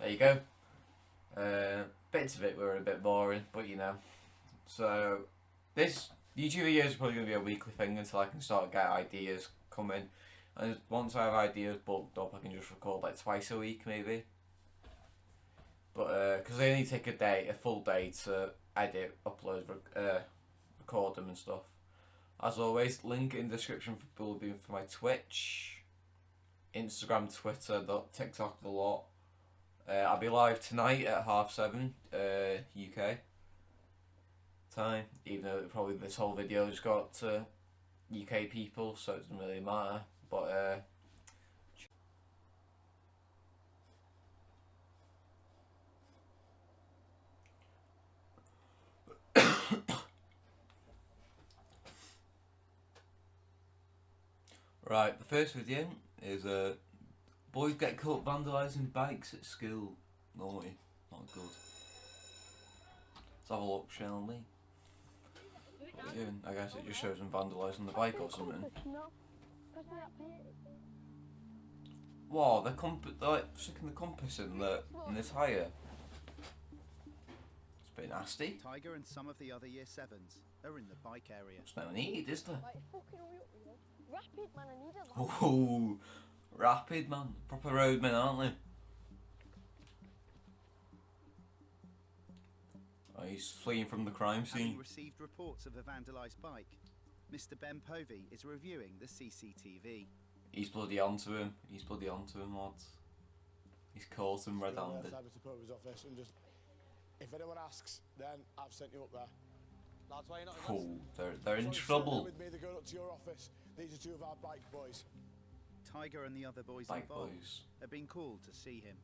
there you go. Bits of it were a bit boring, but you know. So this YouTube video is probably going to be a weekly thing until I can start get ideas coming. And once I have ideas bulked up, I can just record like twice a week maybe. But because they only take a full day to edit, upload, record them and stuff. As always, link in description for Bullybeam for my Twitch, Instagram, Twitter, TikTok, the lot. I'll be live tonight at 7:30 UK time, even though probably this whole video's got UK people, so it doesn't really matter. But right, the first video is boys get caught vandalising bikes at school. Naughty, not good. Let's have a look, shall we? What are you doing? I guess it just shows them vandalising the bike or something. Wow, they're like sticking the compass in the tyre. It's a bit nasty. Tiger and some of the other year 7s are in the bike area. It's no need, is there? Rapid, man, I need it. Oh, rapid, man. Proper roadmen, aren't they? Oh, he's fleeing from the crime scene. Having received reports of a vandalised bike, Mr. Ben Povey is reviewing the CCTV. He's bloody onto him. He's bloody onto him, lads. He's caught him red-handed. Office and just, if anyone asks, then I've sent you up there. Lads, why are you not Oh, they're in trouble. With me, they're going up to your office. These are two of our bike boys. Tiger and the other boys Bike involved boys. have been called to see him.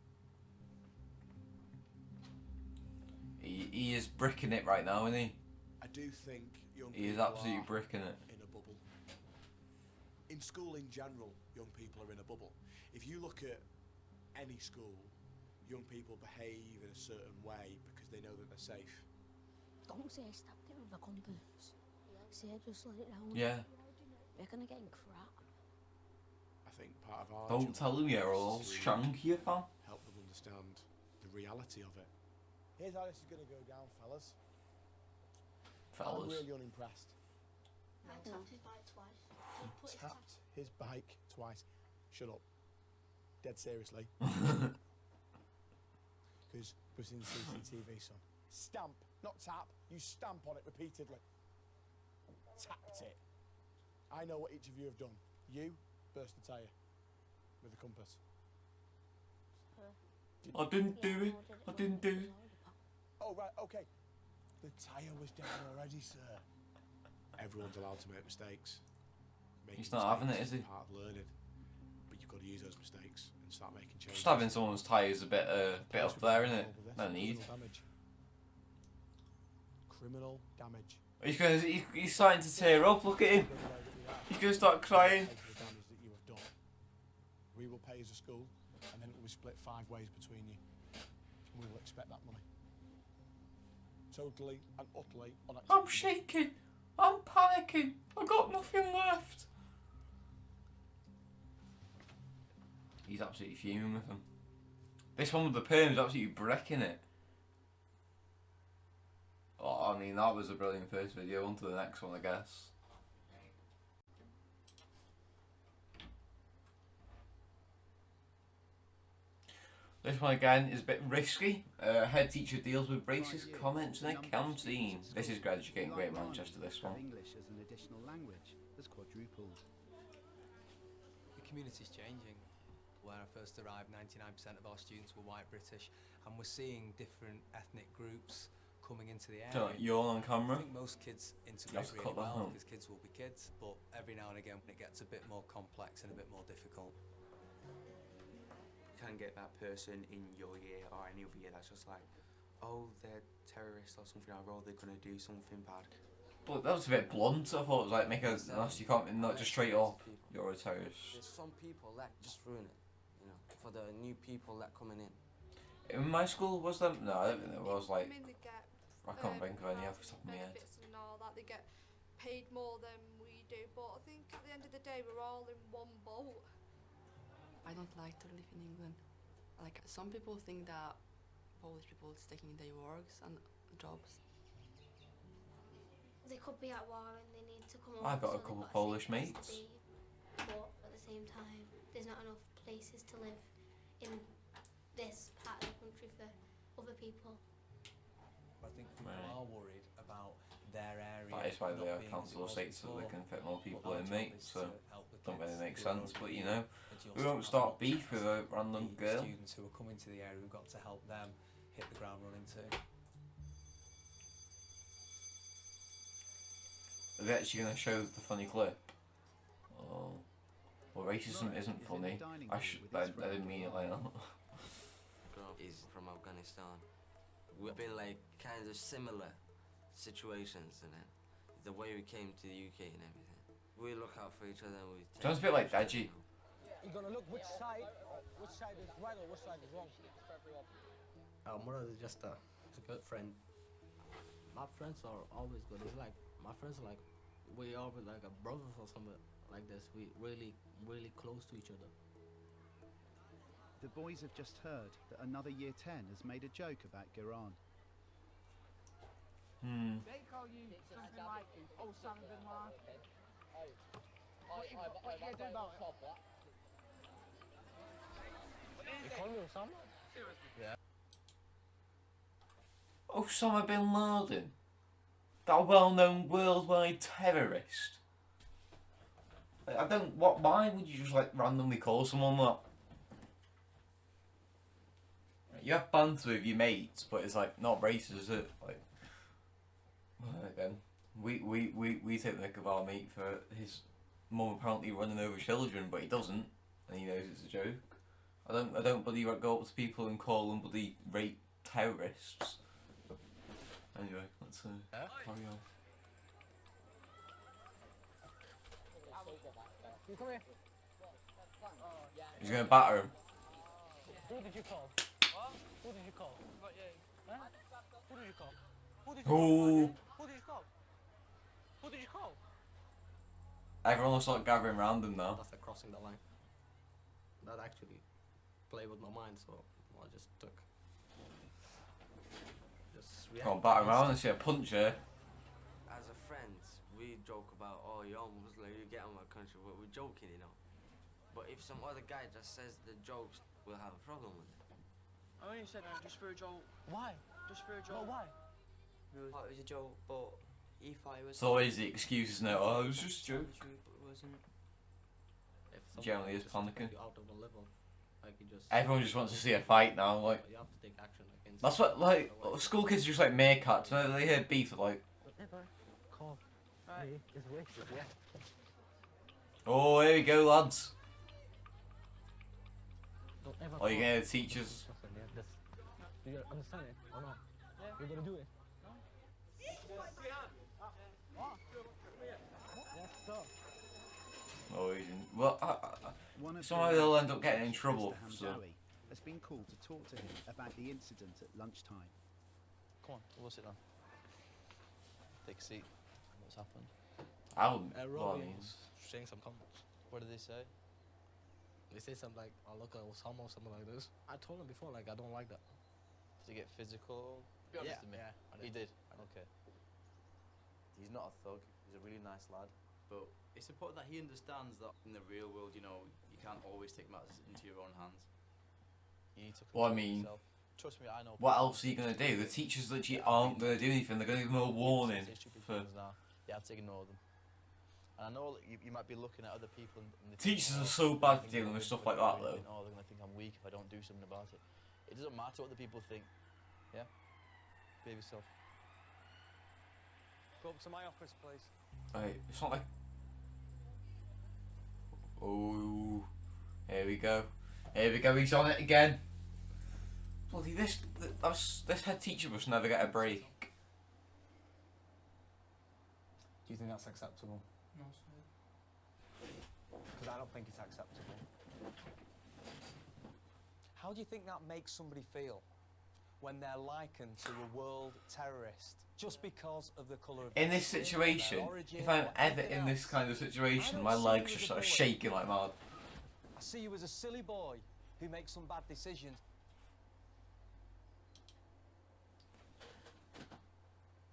He is bricking it right now, isn't he? I do think young He is people absolutely are bricking it. in a bubble. In school in general, young people are in a bubble. If you look at any school, young people behave in a certain way because they know that they're safe. Don't say I stabbed it with a compass. Say I just let it down. Yeah. We're gonna get in crap. I think part of our Don't job tell him you're all is to shanky, fam. help them understand the reality of it. Here's how this is going to go down, fellas. I'm Fellas. really unimpressed. I tapped his bike twice. Tapped his bike twice. Shut up. Dead seriously. Because we've seen CCTV, son. Stamp, not tap. You stamp on it repeatedly. Tapped it. I know what each of you have done. You burst the tyre with a compass. I didn't do it. I didn't do it. Oh, right, okay. The tyre was down already, sir. Everyone's allowed to make mistakes. He's not having it, is he? Part of learning. But you've got to use those mistakes and start making changes. Stabbing someone's tyres a bit up there, isn't it? No need. Criminal damage. Criminal damage. He's starting to tear up. Look at him. He's gonna start crying. The damage that you have done. We will pay as a school, and then it will be split 5 ways between you. And we will expect that money. Totally and utterly unacceptable. I'm shaking. I'm panicking. I've got nothing left. He's absolutely fuming with him. This one with the perm is absolutely bricking it. Oh, I mean, that was a brilliant first video. On to the next one, I guess. This one again is a bit risky. Head teacher deals with racist comments in a canteen. This is Graduating Great Manchester, this one. English as an additional language has quadrupled. The community's changing. Where I first arrived, 99% of our students were white British, and we're seeing different ethnic groups coming into the So, area. you're on I camera. think most kids integrate Just really cut that well out. because kids will be kids, but every now and again it gets a bit more complex and a bit more difficult. Can get that person in your year or any other year that's just like, oh, they're terrorists or something, or they're gonna do something bad. But that was a bit blunt. I thought it was like make a nasty comment, not just straight up. You're a terrorist. There's some people that just ruin it, you know, for the new people that coming in. In my school, was there? No, I don't think there was. Like, I mean, they get I can't think of any off the top of my head. benefits and all that. They get paid more than we do, but I think at the end of the day, we're all in one boat. I don't like to live in England. Like, some people think that Polish people is taking their works and jobs. They could be at war and they need to come home. I've got a so they've couple got Polish safe place to mates. be, but at the same time, there's not enough places to live in this part of the country for other people. I think people Right. are worried about their area. That is why not they have being as it council was estates so they before. can fit more But people our in, job mate. is So to help the don't really kids make who are sense. But you already know, adjust we won't and start have beef with a random the girl. students who are coming to the area, we've got to help them hit the ground running too. Are they actually going to show the funny clip? Oh, well, racism Lauren isn't is in funny. the dining I hall should. with I his friend. didn't mean it like that. Is from Afghanistan. We've been like kind of similar situations, and then the way we came to the UK and everything. We look out for each other. And we. Sounds a bit like Deji. You're gonna look which side is right or which side is wrong. Murad is just a good friend. My friends are always good. It's like my friends are like we are like a brothers or something like this. We really close to each other. The boys have just heard that another Year 10 has made a joke about Iran. They call you something like Osama bin Laden. What you talking about? You call me Osama? Osama bin Laden, that well-known worldwide terrorist. I don't. What? Why would you just like randomly call someone that? You have banter with your mates, but it's like not racist, is it? Like, again, we take the mick of our mate for his mum apparently running over children, but he doesn't, and he knows it's a joke. I don't believe I go up to people and call them bloody rape terrorists. Anyway, let's carry on. You come here. He's gonna batter him. Who did you call? Who did you call? Huh? Who did you call? Who did you Oh. Who did you call? Who did you call? Everyone will start gathering around him now. That's like crossing the line. That actually played with my mind, so I just took. Just Come on, reacted batter around and instantly. see a puncher. As a friends, we joke about, oh, you're Muslim, you get out of my country. We're joking, you know. But if some other guy just says the jokes, we'll have a problem with it. I only said that just for a joke. Why? Just for a No, joke. why? It was a joke, but if I was. It's always the excuses now. Oh, it was just a joke. It wasn't. If someone Generally is just put panicking. you out of the level, like you just. Everyone just wants to see a fight now. Like You have to take action against. that's what like school kids are just like meerkats. Whenever they hear beef, they're like, Never call Right. me is racist, yeah? oh, here we go, lads. Don't ever Oh, you're call gonna me teachers. something, yeah? This. Do you understand it or not? Yeah. You're gonna do it? Yes, sir. Oh, well, One of somehow Iran's they'll end up teachers, getting in trouble. Mr. So. Hamdawi, has been called to talk to him about the incident at lunchtime. Come on, we'll sit down. Take a seat. What's happened? I wouldn't. Well, I Robbie mean, was saying some comments. What did they say? They say something like, "I look at Osama" or something like this. I told him before, like I don't like that. Did he get physical? Be honest with me. Yeah, I He did. did. Okay. He's not a thug. He's a really nice lad. But it's important that he understands that in the real world, you know, you can't always take matters into your own hands. You need to Well, I control mean, yourself. Trust me, I know. what else are you gonna do? The teachers literally aren't gonna do anything. They're gonna give them a warning. Say stupid For things now. You have to ignore them. And I know that you might be looking at other people and they think, Teachers "Oh, are so they're bad gonna for think dealing I'm with weak stuff if I like don't that, do though. anything. Oh, they're going to think I'm weak if I don't do something about it. It doesn't matter what the people think. Yeah? Be yourself. Go up to my office, please. Right, it's not like. Oh, here we go. Here we go. He's on it again. Bloody this head teacher must never get a break. Do you think that's acceptable? No, Because I don't think it's acceptable. How do you think that makes somebody feel when they're likened to a world terrorist just because of the colour of In their this skin, situation, their origin, if I'm or ever anything in this else? kind of I situation, don't my see legs you just as a start bully. shaking like mad. I see you as a silly boy who make some bad decisions.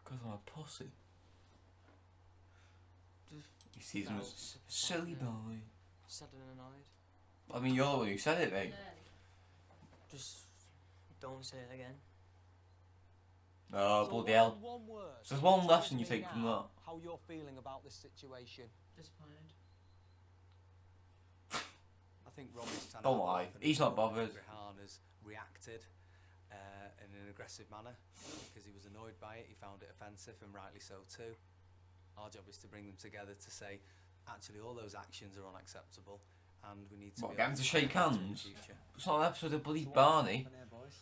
Because I'm a pussy. Just He sees him as a silly boy. sad and annoyed. I mean, you're the one who said it, mate. Just don't say it again. Oh, So bloody what, hell. in one word, So there's one tell lesson you me take from that. now how you're feeling about this situation. Disappointed. I think Robbie's trying Don't to lie, laugh and he's not enjoy bothered. Rehan has reacted in an aggressive manner because he was annoyed by it. He found it offensive, and rightly so too. Our job is to bring them together to say, actually, all those actions are unacceptable, and we need to. What, be get able him to shake correct it in the hands? future. It's not an episode of bloody So what's Barney. happening here, boys?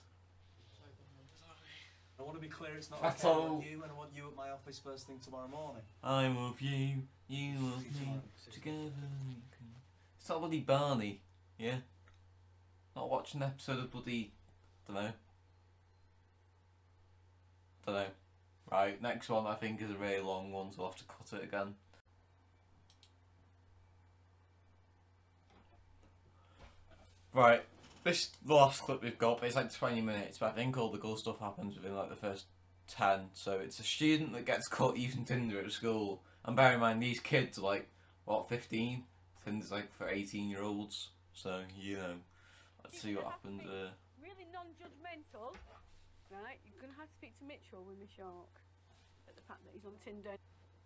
I want to be clear, it's not That's okay. I all. want you, and I want you at my office first thing tomorrow morning. I love you, you love me, together we can... It's not bloody Barney, yeah? Not watching an episode of bloody... Dunno. Right, next one I think is a really long one, so I'll have to cut it again. Right, this the last clip we've got, but it's like 20 minutes, but I think all the cool stuff happens within like the first 10. So it's a student that gets caught using Tinder at school, and bear in mind these kids are like, what, 15? Tinder's like for 18-year-olds, so you know, let's see what happens there. Really non-judgmental, right? You're going to have to speak to Mitchell with me, Shark, at the fact that he's on Tinder.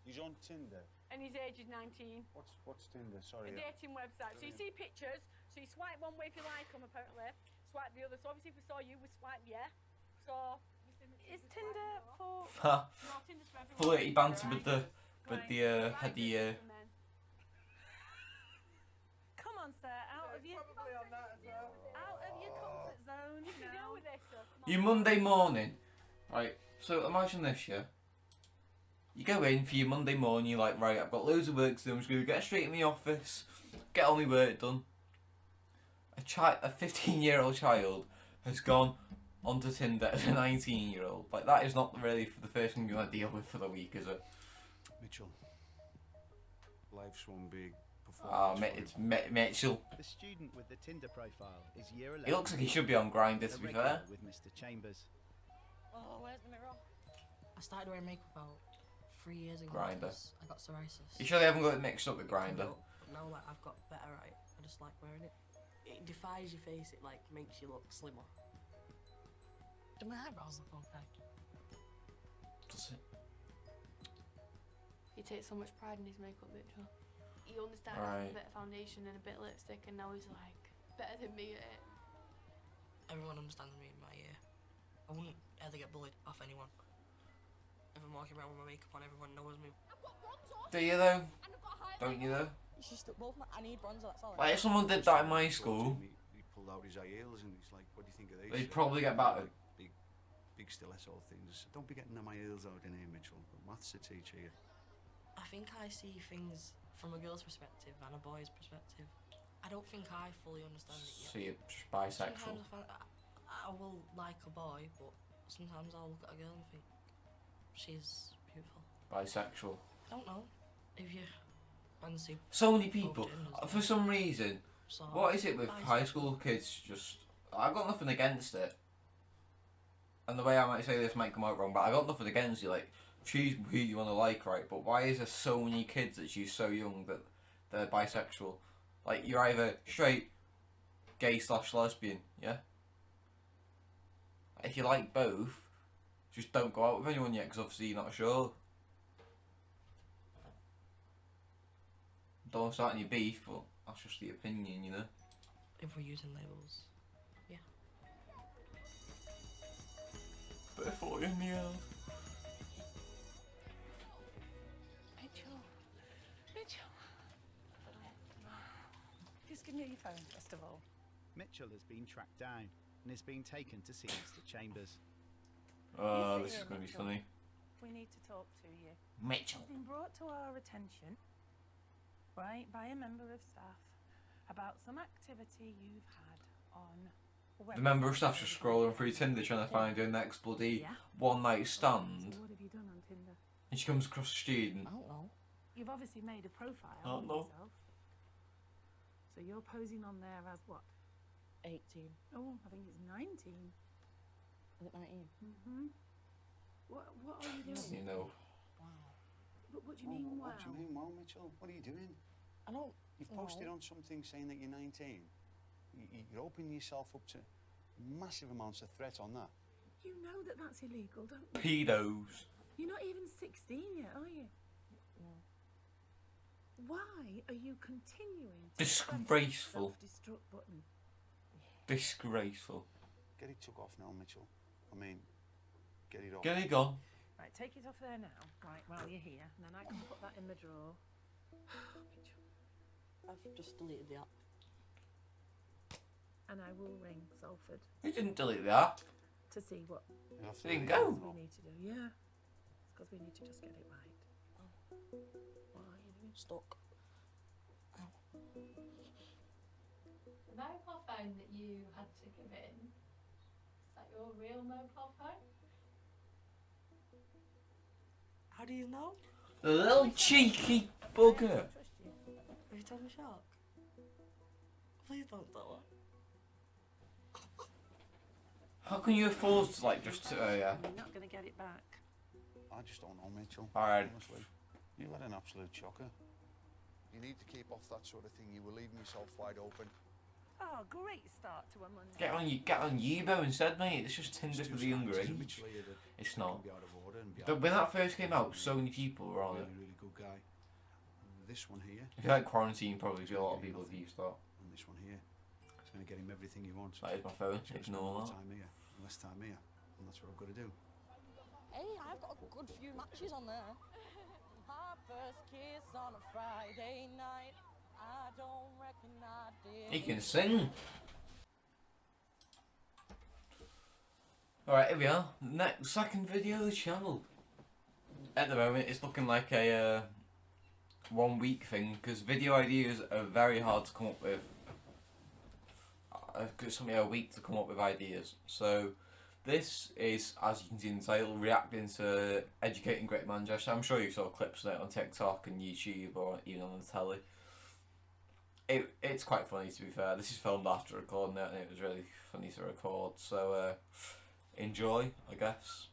He's on Tinder. And his age is 19. What's Tinder? Sorry. A dating website. So you see pictures, so you swipe one way if you like them, apparently. Swipe the other. So obviously if we saw you, we swipe yeah. So... Is Tinder for... Ha! No, Tinder's for everyone. Flirty banter with the heady Come on, sir, out of your... Probably on that as well. Out of your comfort zone. You can deal with this, sir. You Monday morning, right? So imagine this, yeah. You go in for your Monday morning. You're like, right, I've got loads of work to do. I'm just gonna get straight in the office, get all my work done. A 15-year-old child has gone onto Tinder as a 19-year-old. Like that is not really for the first thing you want to deal with for the week, is it? Mitchell. Life's one big Ah, performance. it's Mitchell. The student with the Tinder profile is year 11. He looks like he should be on Grindr, to A be regular fair. with Mr. Chambers. Oh, where's the mirror? I started wearing makeup about 3 years ago. Grindr. because I got psoriasis. You sure they haven't got it mixed up with Grindr? But now like I've got better at it. I just like wearing it. It defies your face. It like makes you look slimmer. Do my eyebrows look okay? Does it? He takes so much pride in his makeup, Mitchell. He only started Right. with a bit of foundation and a bit of lipstick, and now he's like better than me at it. Everyone understands me in my year. I wouldn't ever get bullied off anyone. If I'm walking around with my makeup on, everyone knows me. Do you though? Don't you though? It's just that both I need bronzer, that's all. Like if someone did that in my school, He pulled out his high heels and he's like, what do you think of these? they'd probably get battered. Big stiletto things. Don't be getting my heels out in here, Mitchell. Got maths to teach you. I think I see things from a girl's perspective and a boy's perspective. I don't think I fully understand it yet. So you're just bisexual. Sometimes I will like a boy, but sometimes I'll look at a girl and think she's beautiful. Bisexual. I don't know if you fancy. So many people, for some reason, So, what is it with bisexual. high school kids? Just, I got nothing against it. And the way I might say this might come out wrong, but I got nothing against you. Like, choose who you want to like, right? But why is there so many kids that choose so young that they're bisexual? Like, you're either straight, gay/lesbian, yeah? If you like both, just don't go out with anyone yet, because obviously you're not sure. Don't start any beef, but that's just the opinion, you know? If we're using labels, yeah. But if we're in the air. Mitchell. Just give me your phone, first of all. Mitchell has been tracked down and is being taken to see Mr. Chambers. Oh, You this see is her, going to be Mitchell? funny. We need to talk to you. Mitchell. It's been brought to our attention, right, by a member of staff about some activity you've had on a The member of website. staff's just scrolling through Tinder trying to find her next bloody Yeah. one night stand. So what have you done on Tinder? And she comes across a student. I don't know. You've obviously made a profile I don't of know. yourself. So you're posing on there as what? 18. Oh, I think it's 19. Is it 19? Mm-hmm. What are you doing? You know. But what do you mean, wow? What do you mean, wow, Mitchell? What are you doing? I don't You've posted on something saying that you're 19. You're opening yourself up to massive amounts of threat on that. You know that that's illegal, don't you? Pedos. You're not even 16 yet, are you? No. Why are you continuing to Disgraceful. press the self-destruct button? Disgraceful. Get it took off now, Mitchell. I mean, get it off. Get it gone. Right, take it off there now. Right, while you're here, and then I can put that in the drawer. I've just deleted the app. And I will ring Salford You didn't delete that. to see what It didn't go. we need to do. Yeah, it's because we need to just get it right. Why are you doing stuck? The mobile phone that you had to give in, is that your real mobile phone? How do you know? The little cheeky bugger. Have you told me Shark? Please don't tell her. How can you afford to, like, just... yeah. You're not going to get it back. I just don't know, Mitchell. Alright. Honestly, you've had an absolute shocker. You need to keep off that sort of thing. You were leaving yourself wide open. Oh, great start to a Monday. Get on Yubo instead, mate. It's just Tinder for the younger age. It's not. But when that first came out, so many people were on it. Really good guy. This one here. If you like quarantine, probably a lot of people have used that. And this one here. It's going to get him everything he wants. That is my phone. He's gonna spend Ignore more that. time here, and less time here. And that's what I've got to do. Hey, I've got a good few matches on there. My first kiss on a Friday night. I don't reckon I did. He can sing. Alright, here we are. Second video of the channel. At the moment, it's looking like a 1 week thing because video ideas are very hard to come up with. It took me a week to come up with ideas. So this is, as you can see in the title, reacting to Educating Great Manchester. I'm sure you saw clips of it on TikTok and YouTube or even on the telly. It's quite funny, to be fair. This is filmed after recording it and it was really funny to record. So enjoy, I guess.